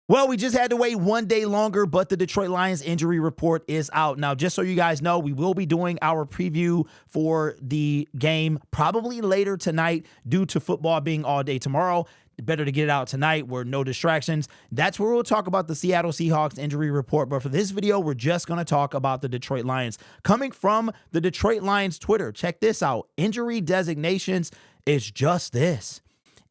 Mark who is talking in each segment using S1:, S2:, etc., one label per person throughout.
S1: Well, we just had to wait one day longer, but the Detroit Lions injury report is out. Now, just so you guys know, we will be doing our preview for the game probably later tonight due to football being all day tomorrow. Better to get it out tonight where no distractions. That's where we'll talk about the Seattle Seahawks injury report. But for this video, we're just going to talk about the Detroit Lions. Coming from the Detroit Lions Twitter, check this out. Injury designations is just this.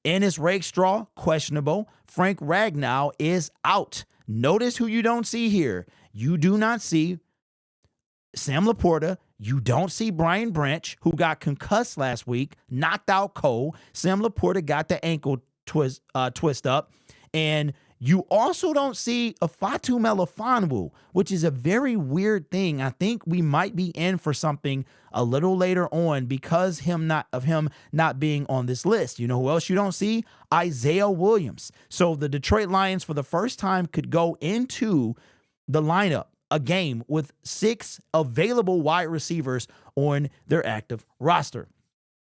S1: Ennis Rakestraw, questionable. Frank Ragnow is out. Notice who you don't see here. You do not see Sam Laporta. You don't see Brian Branch, who got concussed last week, knocked out Cole. Sam Laporta got the ankle twist up. And you also don't see a Fatu Melifonwu, which is a very weird thing. I think we might be in for something a little later on because him not being on this list. You know who else you don't see? Isaiah Williams. So the Detroit Lions for the first time could go into the lineup, a game with 6 available wide receivers on their active roster.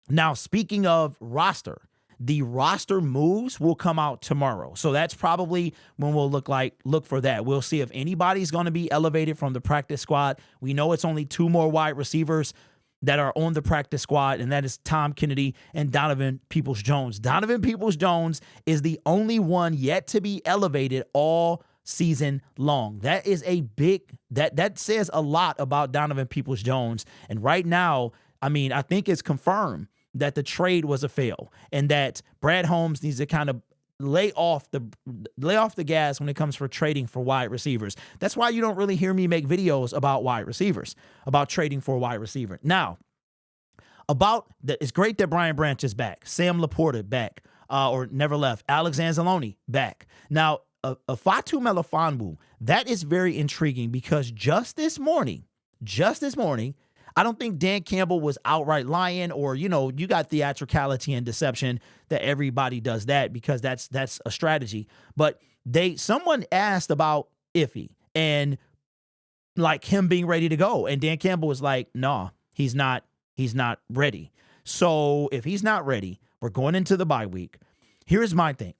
S1: Now, speaking of roster, the roster moves will come out tomorrow. So that's probably when we'll look for that. We'll see if anybody's going to be elevated from the practice squad. We know it's only 2 more wide receivers that are on the practice squad, and that is Tom Kennedy and Donovan Peoples-Jones. Donovan Peoples-Jones is the only one yet to be elevated all season long. That is a big, that says a lot about Donovan Peoples-Jones. And right now, I mean, I think it's confirmed that the trade was a fail and that Brad Holmes needs to kind of lay off the gas when it comes for trading for wide receivers. That's why you don't really hear me make videos about wide receivers, about trading for a wide receiver. Now, it's great that Brian Branch is back. Sam Laporta back, or never left. Alex Anzalone back. Now, a Fatu Melifonwu, that is very intriguing because just this morning, I don't think Dan Campbell was outright lying or, you got theatricality and deception that everybody does that because that's a strategy. But someone asked about Iffy and like him being ready to go. And Dan Campbell was like, no, he's not ready. So if he's not ready, we're going into the bye week. Here's my thing.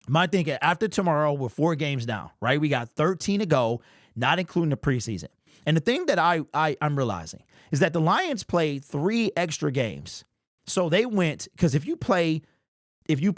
S1: My thing after tomorrow, we're 4 games down, right? We got 13 to go, not including the preseason. And the thing that I'm realizing is that the Lions played 3 extra games. So they went, because if you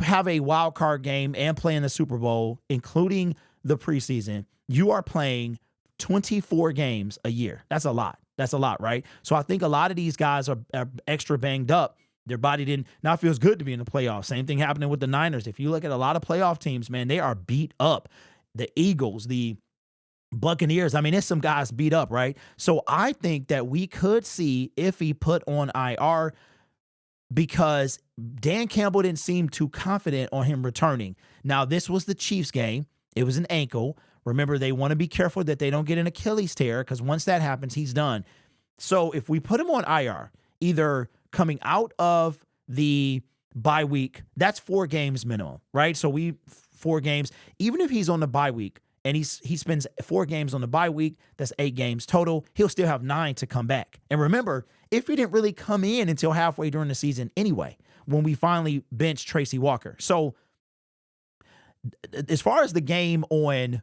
S1: have a wild card game and play in the Super Bowl, including the preseason, you are playing 24 games a year. That's a lot. That's a lot, right? So I think a lot of these guys are extra banged up. Their body didn't. Now it feels good to be in the playoffs. Same thing happening with the Niners. If you look at a lot of playoff teams, man, they are beat up. The Eagles, the Buccaneers, I mean, there's some guys beat up, right? So I think that we could see if he put on IR because Dan Campbell didn't seem too confident on him returning. Now, this was the Chiefs game. It was an ankle. Remember, they want to be careful that they don't get an Achilles tear because once that happens, he's done. So if we put him on IR, either coming out of the bye week, that's 4 games minimum, right? So 4 games, even if he's on the bye week, and he spends 4 games on the bye week, that's 8 games total. He'll still have 9 to come back. And remember, if he didn't really come in until halfway during the season anyway, when we finally benched Tracy Walker. So as far as the game on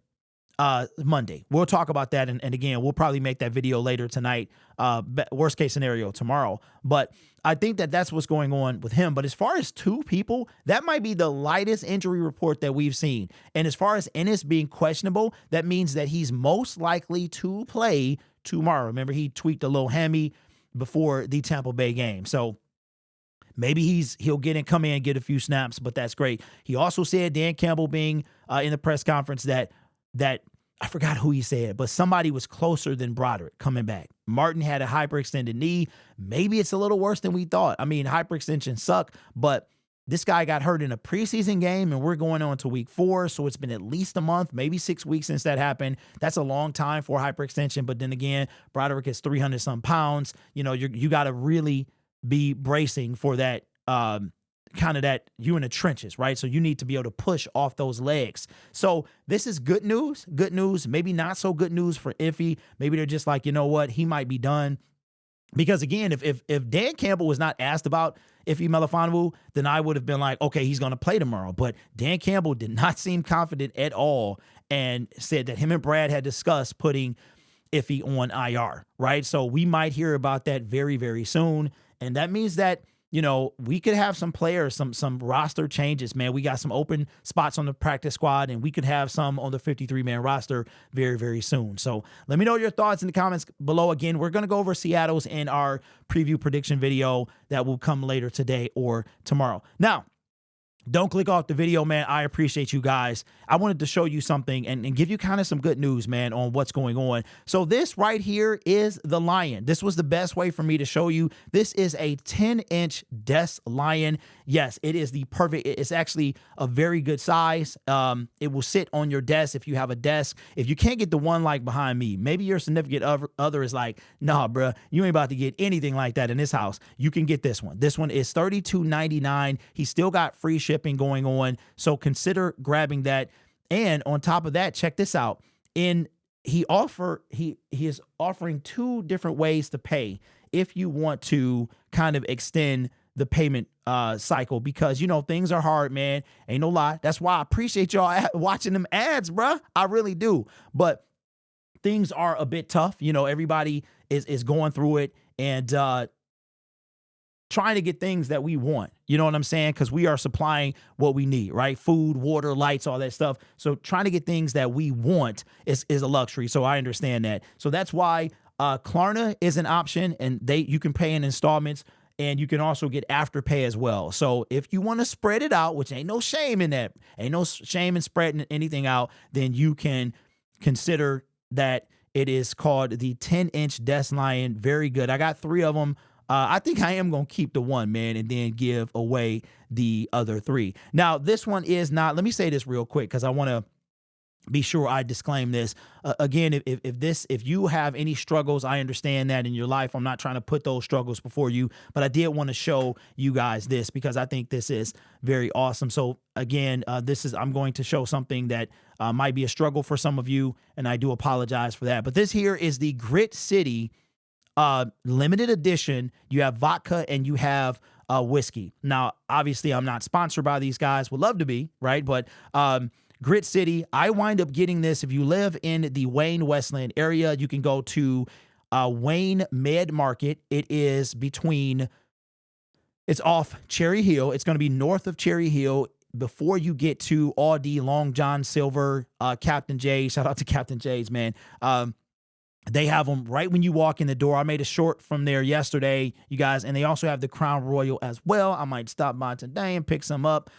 S1: Monday, we'll talk about that. And again, we'll probably make that video later tonight, worst case scenario tomorrow. But I think that that's what's going on with him. But as far as 2 people, that might be the lightest injury report that we've seen. And as far as Ennis being questionable, that means that he's most likely to play tomorrow. Remember, he tweaked a little hammy before the Tampa Bay game. So maybe he'll come in and get a few snaps, but that's great. He also said, Dan Campbell being in the press conference, that I forgot who he said, but somebody was closer than Broderick coming back. Martin had a hyperextended knee. Maybe it's a little worse than we thought. I mean, hyperextensions suck, but this guy got hurt in a preseason game, and we're going on to week 4, so it's been at least a month, maybe 6 weeks since that happened. That's a long time for hyperextension, but then again, Broderick is 300-some pounds. You got to really be bracing for that kind of that you in the trenches, right? So you need to be able to push off those legs. So this is good news, maybe not so good news for Iffy. Maybe they're just like, you know what? He might be done. Because again, if Dan Campbell was not asked about Ife Melifonwu, then I would have been like, okay, he's going to play tomorrow. But Dan Campbell did not seem confident at all and said that him and Brad had discussed putting Ife on IR, right? So we might hear about that very, very soon. And that means that, you know, we could have some players, some roster changes, man. We got some open spots on the practice squad, and we could have some on the 53-man roster very, very soon. So let me know your thoughts in the comments below. Again, we're going to go over Seattle's in our preview prediction video that will come later today or tomorrow. Now, don't click off the video, man. I appreciate you guys. I wanted to show you something and give you kind of some good news, man, on what's going on. So this right here is the Lion. This was the best way for me to show you. This is a 10-inch desk Lion. Yes, it is the perfect. It's actually a very good size. It will sit on your desk if you have a desk. If you can't get the one like behind me, maybe your significant other is like, nah, bruh, you ain't about to get anything like that in this house. You can get this one. This one is $32.99. He still got free shipping going on, so consider grabbing that. And on top of that, check this out. He is offering 2 different ways to pay if you want to kind of extend the payment cycle, because you know things are hard, man. Ain't no lie. That's why I appreciate y'all watching them ads, bruh. I really do. But things are a bit tough. You know, everybody is going through it and trying to get things that we want. You know what I'm saying? Because we are supplying what we need, right? Food, water, lights, all that stuff. So trying to get things that we want is a luxury. So I understand that. So that's why Klarna is an option, and you can pay in installments, and you can also get Afterpay as well. So if you want to spread it out, which ain't no shame in that, ain't no shame in spreading anything out, then you can consider that. It is called the 10-inch desk Lion. Very good. I got 3 of them. I think I am going to keep the one, man, and then give away the other 3. Now, this one is not, let me say this real quick because I want to be sure I disclaim this. Again, if you have any struggles, I understand that in your life. I'm not trying to put those struggles before you, but I did want to show you guys this because I think this is very awesome. So again, I'm going to show something that might be a struggle for some of you, and I do apologize for that. But this here is the Grit City limited edition. You have vodka and you have whiskey. Now, obviously, I'm not sponsored by these guys. Would love to be, right? But Grit City, I wind up getting this. If you live in the Wayne Westland area, you can go to Wayne Med Market. It's off Cherry Hill. It's going to be north of Cherry Hill before you get to Aldi, Long John Silver, Captain J's. Shout out to Captain J's, man. They have them right when you walk in the door. I made a short from there yesterday, you guys, and they also have the Crown Royal as well. I might stop by today and pick some up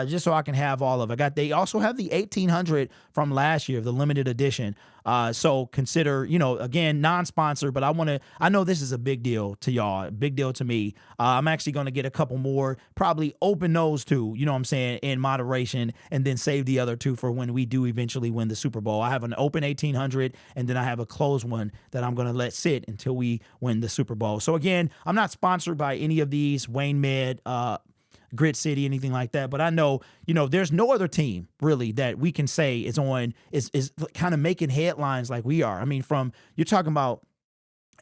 S1: just so I can have all of it. They also have the 1800 from last year, the limited edition. So consider, you know, again, non-sponsor, but I know this is a big deal to y'all, a big deal to me. I'm actually going to get a couple more, probably open those 2, you know what I'm saying, in moderation, and then save the other 2 for when we do eventually win the Super Bowl. I have an open 1800, and then I have a closed one that I'm going to let sit until we win the Super Bowl. So again, I'm not sponsored by any of these, Wayne Med, Grit City, anything like that. But I know, you know, there's no other team really that we can say is kind of making headlines like we are. I mean, you're talking about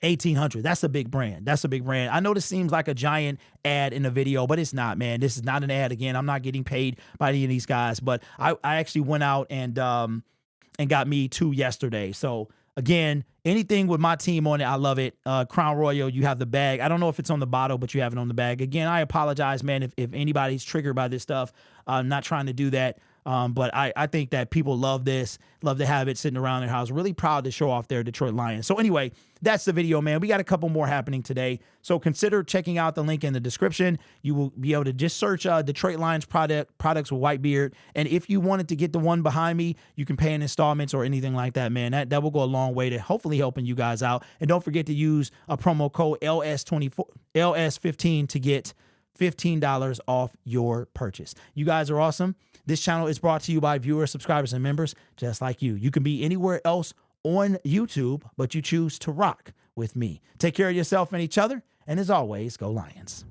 S1: 1800. That's a big brand. That's a big brand. I know this seems like a giant ad in the video, but it's not, man. This is not an ad. Again, I'm not getting paid by any of these guys, but I actually went out and got me 2 yesterday. So again, anything with my team on it, I love it. Crown Royal, you have the bag. I don't know if it's on the bottle, but you have it on the bag. Again, I apologize, man, if anybody's triggered by this stuff. I'm not trying to do that. But I think that people love this, love to have it sitting around their house. Really proud to show off their Detroit Lions. So anyway, that's the video, man. We got a couple more happening today. So consider checking out the link in the description. You will be able to just search Detroit Lions products with Whitebeard. And if you wanted to get the one behind me, you can pay in installments or anything like that, man. That will go a long way to hopefully helping you guys out. And don't forget to use a promo code LS15 to get $15 off your purchase. You guys are awesome. This channel is brought to you by viewers, subscribers, and members just like you. You can be anywhere else on YouTube, but you choose to rock with me. Take care of yourself and each other. And as always, go Lions.